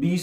20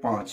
5।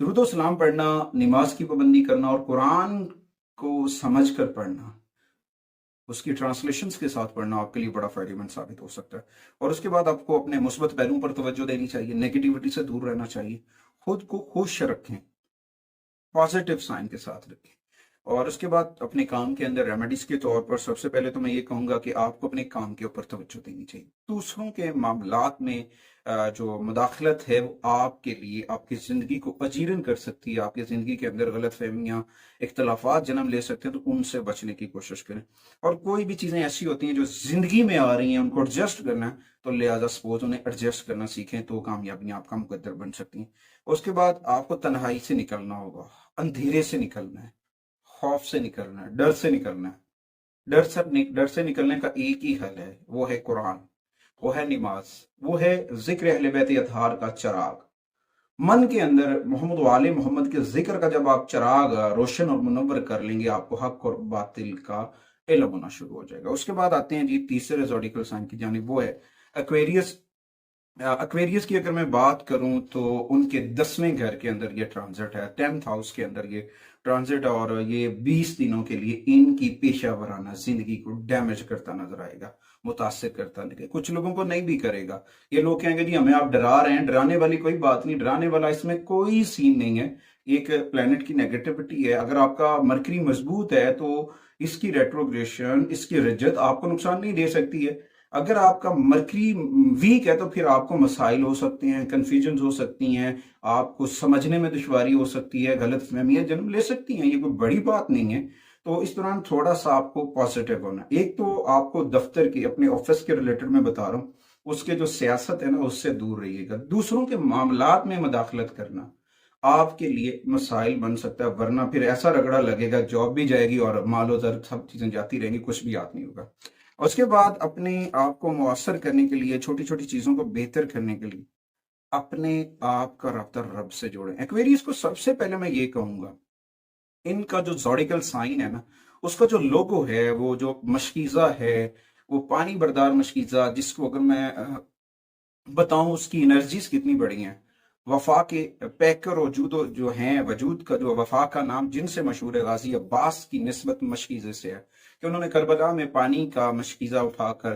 درود و سلام پڑھنا، نماز کی پابندی کرنا اور قرآن کو سمجھ کر پڑھنا، اس کی ٹرانسلیشنز کے ساتھ پڑھنا آپ کے لیے بڑا فائدہ مند ثابت ہو سکتا ہے۔ اور اس کے بعد آپ کو اپنے مثبت پہلوؤں پر توجہ دینی چاہیے، نیگیٹیوٹی سے دور رہنا چاہیے، خود کو خوش رکھیں، پازیٹیو سائن کے ساتھ رکھیں۔ اور اس کے بعد اپنے کام کے اندر ریمیڈیز کے طور پر سب سے پہلے تو میں یہ کہوں گا کہ آپ کو اپنے کام کے اوپر توجہ دینی چاہیے۔ دوسروں کے معاملات میں جو مداخلت ہے وہ آپ کے لیے آپ کی زندگی کو اجیرن کر سکتی ہے، آپ کی زندگی کے اندر غلط فہمیاں، اختلافات جنم لے سکتے ہیں، تو ان سے بچنے کی کوشش کریں۔ اور کوئی بھی چیزیں ایسی ہوتی ہیں جو زندگی میں آ رہی ہیں، ان کو ایڈجسٹ کرنا ہے، تو لہٰذا سپوز انہیں ایڈجسٹ کرنا سیکھیں، تو کامیابیاں آپ کا مقدر بن سکتی ہیں۔ اس کے بعد آپ کو تنہائی سے نکلنا ہوگا، اندھیرے سے نکلنا ہے، خوف سے نکلنا ہے، ڈر سے نکلنا ہے۔ ڈر سے نکلنے کا ایک ہی حل ہے، وہ ہے قرآن، وہ ہے نماز، وہ ہے ذکر اہل بیت اطہار کا چراغ۔ من کے اندر محمد و آل محمد کے ذکر کا جب آپ چراغ روشن اور منور کر لیں گے، آپ کو حق اور باطل کا علم ہونا شروع ہو جائے گا۔ اس کے بعد آتے ہیں جی تیسرے زوڈیکل سائن کی جانب، وہ ہے ایکویریس۔ ایکویریس کی اگر میں بات کروں تو ان کے 10ویں گھر کے اندر یہ ٹرانزٹ ہے، 10th ہاؤس کے اندر یہ ٹرانزٹ، اور یہ 20 دنوں کے لیے ان کی پیشہ ورانہ زندگی کو ڈیمیج کرتا نظر آئے گا، متاثر کرتا نظر آئے گا۔ کچھ لوگوں کو نہیں بھی کرے گا، یہ لوگ کہیں گے جی ہمیں آپ ڈرا رہے ہیں، ڈرانے والی کوئی بات نہیں، ڈرانے والا اس میں کوئی سین نہیں ہے، ایک پلانٹ کی نیگیٹیوٹی ہے۔ اگر آپ کا مرکری مضبوط ہے تو اس کی ریٹروگریشن، اس کی رجت آپ کو نقصان نہیں دے سکتی ہے۔ اگر آپ کا مرکری ویک ہے تو پھر آپ کو مسائل ہو سکتے ہیں، کنفیوژنز ہو سکتی ہیں، آپ کو سمجھنے میں دشواری ہو سکتی ہے، غلط فہمیاں جنم لے سکتی ہیں، یہ کوئی بڑی بات نہیں ہے۔ تو اس دوران تھوڑا سا آپ کو پازیٹیو ہونا، ایک تو آپ کو دفتر کی، اپنے آفس کے ریلیٹڈ میں بتا رہا ہوں، اس کے جو سیاست ہے نا اس سے دور رہیے گا۔ دوسروں کے معاملات میں مداخلت کرنا آپ کے لیے مسائل بن سکتا ہے، ورنہ پھر ایسا رگڑا لگے گا، جاب بھی جائے گی اور مال و زر سب چیزیں جاتی رہیں گی، کچھ بھی یاد نہیں ہوگا۔ اس کے بعد اپنے آپ کو مؤثر کرنے کے لیے، چھوٹی چھوٹی چیزوں کو بہتر کرنے کے لیے اپنے آپ کا رابطہ رب سے جوڑیں۔ ایکویریس کو سب سے پہلے میں یہ کہوں گا، ان کا جو زوڈیکل سائن ہے نا، اس کا جو لوگو ہے، وہ جو مشکیزہ ہے، وہ پانی بردار مشکیزہ، جس کو اگر میں بتاؤں اس کی انرجیز کتنی بڑی ہیں۔ وفا کے پیکر وجود جو ہیں، وجود کا جو وفا کا نام جن سے مشہور ہے، غازی عباس کی نسبت مشکیزے سے ہے، کہ انہوں نے کربلا میں پانی کا مشکیزہ اٹھا کر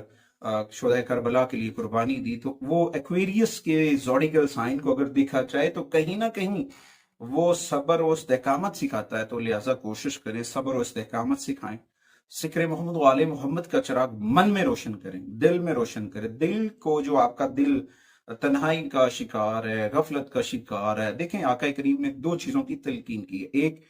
شہداء کربلا کے لیے قربانی دی۔ تو وہ ایکویریس کے زوڈیکل سائن کو اگر دیکھا جائے تو کہیں نہ کہیں وہ صبر و استحکامت سکھاتا ہے، تو لہٰذا کوشش کریں صبر و استحکامت سکھائیں۔ ذکر محمد و آل محمد کا چراغ من میں روشن کریں، دل میں روشن کریں۔ دل کو، جو آپ کا دل تنہائی کا شکار ہے، غفلت کا شکار ہے، دیکھیں آقا کریم نے 2 چیزوں کی تلقین کی ہے، ایک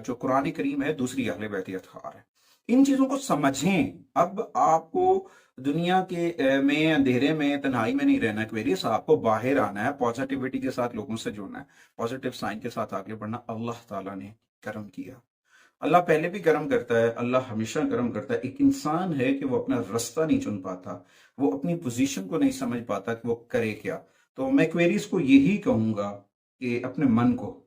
جو قرآن کریم ہے، دوسری اہل بیت اطہار ہے۔ ان چیزوں کو سمجھیں۔ اب آپ کو دنیا کے میں اندھیرے میں، تنہائی میں نہیں رہنا ایکویریس، آپ کو باہر آنا ہے، پازیٹیوٹی کے ساتھ لوگوں سے جڑنا ہے، پازیٹیو سائن کے ساتھ آگے بڑھنا۔ اللہ تعالیٰ نے کرم کیا، اللہ پہلے بھی کرم کرتا ہے، اللہ ہمیشہ کرم کرتا ہے۔ ایک انسان ہے کہ وہ اپنا رستہ نہیں چن پاتا، وہ اپنی پوزیشن کو نہیں سمجھ پاتا کہ وہ کرے کیا۔ تو میں کوئریز کو یہی کہوں گا کہ اپنے من کو،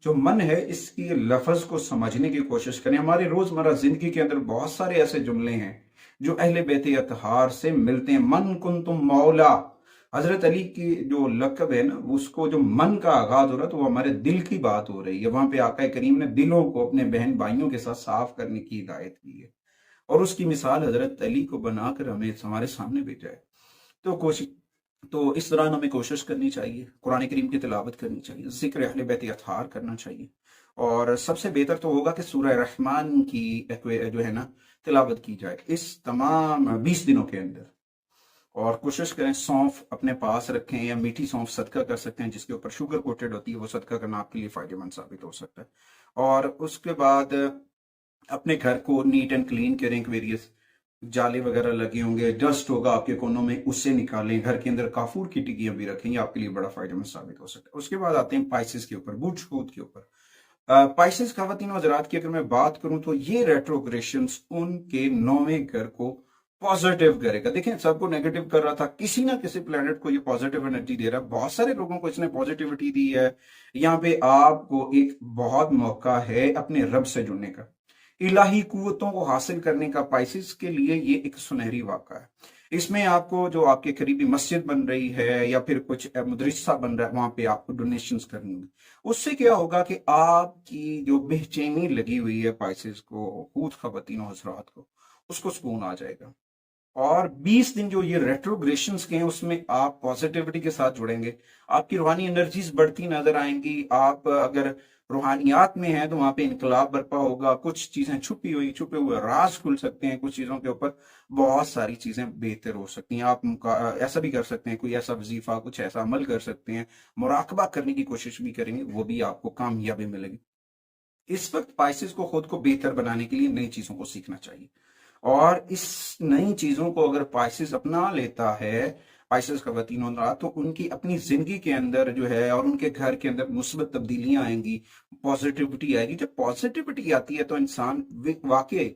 جو من ہے، اس کی لفظ کو سمجھنے کی کوشش کریں۔ ہمارے روزمرہ زندگی کے اندر بہت سارے ایسے جملے ہیں جو اہل بیت اطہار سے ملتے ہیں۔ من کنتم مولا، حضرت علی کی جو لقب ہے نا، اس کو جو من کا آغاز ہو رہا ہے تو وہ ہمارے دل کی بات ہو رہی ہے۔ وہاں پہ آقا کریم نے دلوں کو اپنے بہن بھائیوں کے ساتھ صاف کرنے کی ہدایت کی ہے، اور اس کی مثال حضرت علی کو بنا کر ہمیں ہمارے سامنے بھیجا ہے۔ تو اس دوران ہمیں کوشش کرنی چاہیے، قرآن کریم کی تلاوت کرنی چاہیے، ذکر اہل بیت اطہار کرنا چاہیے، اور سب سے بہتر تو ہوگا کہ سورہ رحمان کی جو ہے نا تلاوت کی جائے اس تمام 20 دنوں کے اندر، اور کوشش کریں سونف اپنے پاس رکھیں، یا میٹھی سونف صدقہ کر سکتے ہیں، جس کے اوپر شوگر کوٹڈ ہوتی ہے، وہ صدقہ کرنا آپ کے لیے فائدہ مند ثابت ہو سکتا ہے۔ اور اس کے بعد اپنے گھر کو نیٹ اینڈ کلین کریں، ویریس جالے وغیرہ لگے ہوں گے، ڈسٹ ہوگا آپ کے کونوں میں، اس سے نکالیں۔ گھر کے اندر کافور کی ٹکیاں بھی رکھیں، یہ آپ کے لیے بڑا فائدہ مند ثابت ہو سکتا ہے۔ اس کے بعد آتے ہیں پائسس کے اوپر، بوجھ خود کے اوپر۔ پائسس خواتین و حضرات کی اگر میں بات کروں تو یہ ریٹروگریشنز ان کے 9ویں گھر کو پازیٹیو کرے گا۔ دیکھیں سب کو نیگیٹو کر رہا تھا، کسی نہ کسی پلانٹ کو یہ پازیٹیو انرجی دے رہا ہے، بہت سارے لوگوں کو اس نے پازیٹیوٹی دی ہے۔ یہاں پہ آپ کو ایک بہت موقع ہے اپنے رب سے جڑنے کا۔ الہی قوتوں کو حاصل کرنے کا پائسز کے لیے یہ ایک سنہری واقعہ ہے۔ اس میں آپ کو جو آپ کے قریبی مسجد بن رہی ہے یا پھر کچھ مدرسہ بن رہا ہے، وہاں پہ آپ کو ڈونیشنز کرنی ہوگی۔ اس سے کیا ہوگا کہ آپ کی جو بے چینی لگی ہوئی ہے پائسز کو، خود خواتین و حضرات کو، اس کو سکون آ جائے گا۔ اور 20 دن جو یہ ریٹروگریشنز کے ہیں اس میں آپ پازیٹیوٹی کے ساتھ جڑیں گے، آپ کی روحانی انرجیز بڑھتی نظر آئیں گی۔ آپ اگر روحانیات میں ہیں تو وہاں پہ انقلاب برپا ہوگا، کچھ چیزیں چھپے ہوئے راز کھل سکتے ہیں، کچھ چیزوں کے اوپر بہت ساری چیزیں بہتر ہو سکتی ہیں۔ آپ ایسا بھی کر سکتے ہیں، کوئی ایسا وظیفہ، کچھ ایسا عمل کر سکتے ہیں، مراقبہ کرنے کی کوشش بھی کریں گے، وہ بھی آپ کو کامیابی ملے گی۔ اس وقت پائسز کو خود کو بہتر بنانے کے لیے نئی چیزوں کو سیکھنا چاہیے، اور اس نئی چیزوں کو اگر پائسز اپنا لیتا ہے، پائسز خواتین ہونا، تو ان کی اپنی زندگی کے اندر جو ہے اور ان کے گھر کے اندر مثبت تبدیلیاں آئیں گی، پازیٹیوٹی آئے گی۔ جب پازیٹیوٹی آتی ہے تو انسان واقعی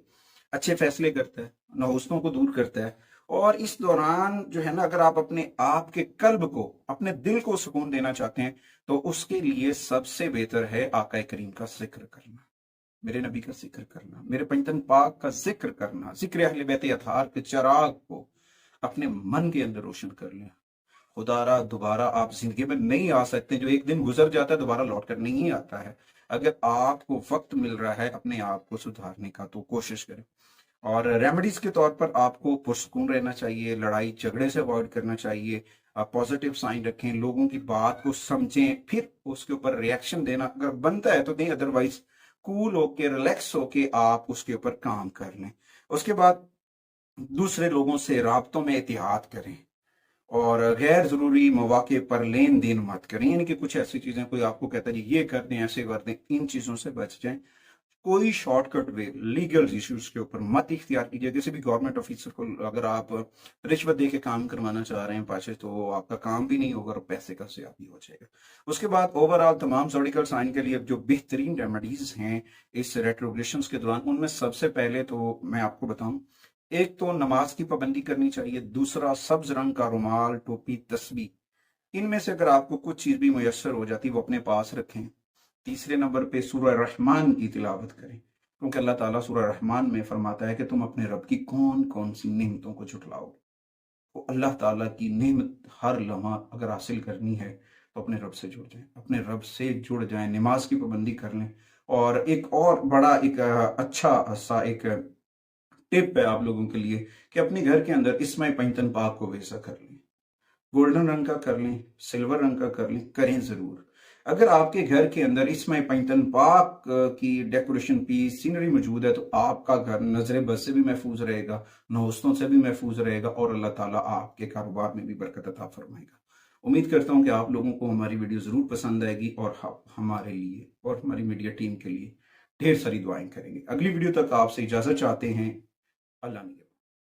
اچھے فیصلے کرتا ہے، نحوستوں کو دور کرتا ہے۔ اور اس دوران جو ہے نا، اگر آپ اپنے آپ کے قلب کو، اپنے دل کو سکون دینا چاہتے ہیں تو اس کے لیے سب سے بہتر ہے آقا کریم کا ذکر کرنا، میرے نبی کا ذکر کرنا، میرے پنجتن پاک کا ذکر کرنا، ذکر اہل بیت اطہار کے چراغ کو اپنے من کے اندر روشن کر لیں۔ خدا را دوبارہ آپ زندگی میں نہیں آ سکتے، جو ایک دن گزر جاتا ہے دوبارہ لوٹ کر نہیں آتا ہے۔ اگر آپ کو وقت مل رہا ہے اپنے آپ کو سدھارنے کا تو کوشش کریں۔ اور ریمیڈیز کے طور پر آپ کو پرسکون رہنا چاہیے، لڑائی جھگڑے سے اوائڈ کرنا چاہیے، آپ پازیٹیو سائن رکھیں، لوگوں کی بات کو سمجھیں، پھر اس کے اوپر ریاکشن دینا اگر بنتا ہے تو دیں، ادروائز کول ہو کے، ریلیکس ہو کے آپ اس کے اوپر کام کر لیں۔ اس کے بعد دوسرے لوگوں سے رابطوں میں احتیاط کریں، اور غیر ضروری مواقع پر لین دین مت کریں، یعنی کہ کچھ ایسی چیزیں کوئی آپ کو کہتا ہے جی یہ کر دیں، ایسے کر دیں، ان چیزوں سے بچ جائیں۔ کوئی شارٹ کٹ وے لیگل ایشوز کے اوپر مت اختیار کیجیے۔ کسی بھی گورنمنٹ آفیسر کو اگر آپ رشوت دے کے کام کروانا چاہ رہے ہیں پاچے، تو آپ کا کام بھی نہیں ہوگا اور پیسے کا ضیاع بھی ہو جائے گا۔ اس کے بعد اوور آل تمام زوڈیکل سائن کے لیے جو بہترین ریمیڈیز ہیں اس ریٹروگریشنز کے دوران، ان میں سب سے پہلے تو میں آپ کو بتاؤں، ایک تو نماز کی پابندی کرنی چاہیے، دوسرا سبز رنگ کا رومال، ٹوپی، تسبیح، ان میں سے اگر آپ کو کچھ چیز بھی میسر ہو جاتی وہ اپنے پاس رکھیں۔ تیسرے نمبر پہ سورہ رحمان کی تلاوت کریں، کیونکہ اللہ تعالیٰ سورہ رحمان میں فرماتا ہے کہ تم اپنے رب کی کون کون سی نعمتوں کو جھٹلاؤ۔ وہ اللہ تعالیٰ کی نعمت ہر لمحہ اگر حاصل کرنی ہے تو اپنے رب سے جڑ جائیں، اپنے رب سے جڑ جائیں، نماز کی پابندی کر لیں۔ اور ایک اور بڑا ایک اچھا سا ایک ٹپ ہے آپ لوگوں کے لیے کہ اپنے گھر کے اندر اسمہ پنجتن پاک کو ویسا کر لیں، گولڈن رنگ کا کر لیں، سلور رنگ کا کر لیں، کریں ضرور۔ اگر آپ کے گھر کے اندر اسمہ پنجتن پاک کی ڈیکوریشن پیس، سینری موجود ہے تو آپ کا گھر نظر بد سے بھی محفوظ رہے گا، نحوستوں سے بھی محفوظ رہے گا، اور اللہ تعالیٰ آپ کے کاروبار میں بھی برکت عطا فرمائے گا۔ امید کرتا ہوں کہ آپ لوگوں کو ہماری ویڈیو ضرور پسند آئے گی، اور ہمارے لیے اور ہماری میڈیا ٹیم کے لیے ڈھیر ساری دعائیں کریں گے۔ اگلی ویڈیو تک آپ سے اجازت چاہتے ہیں۔ اللہ نے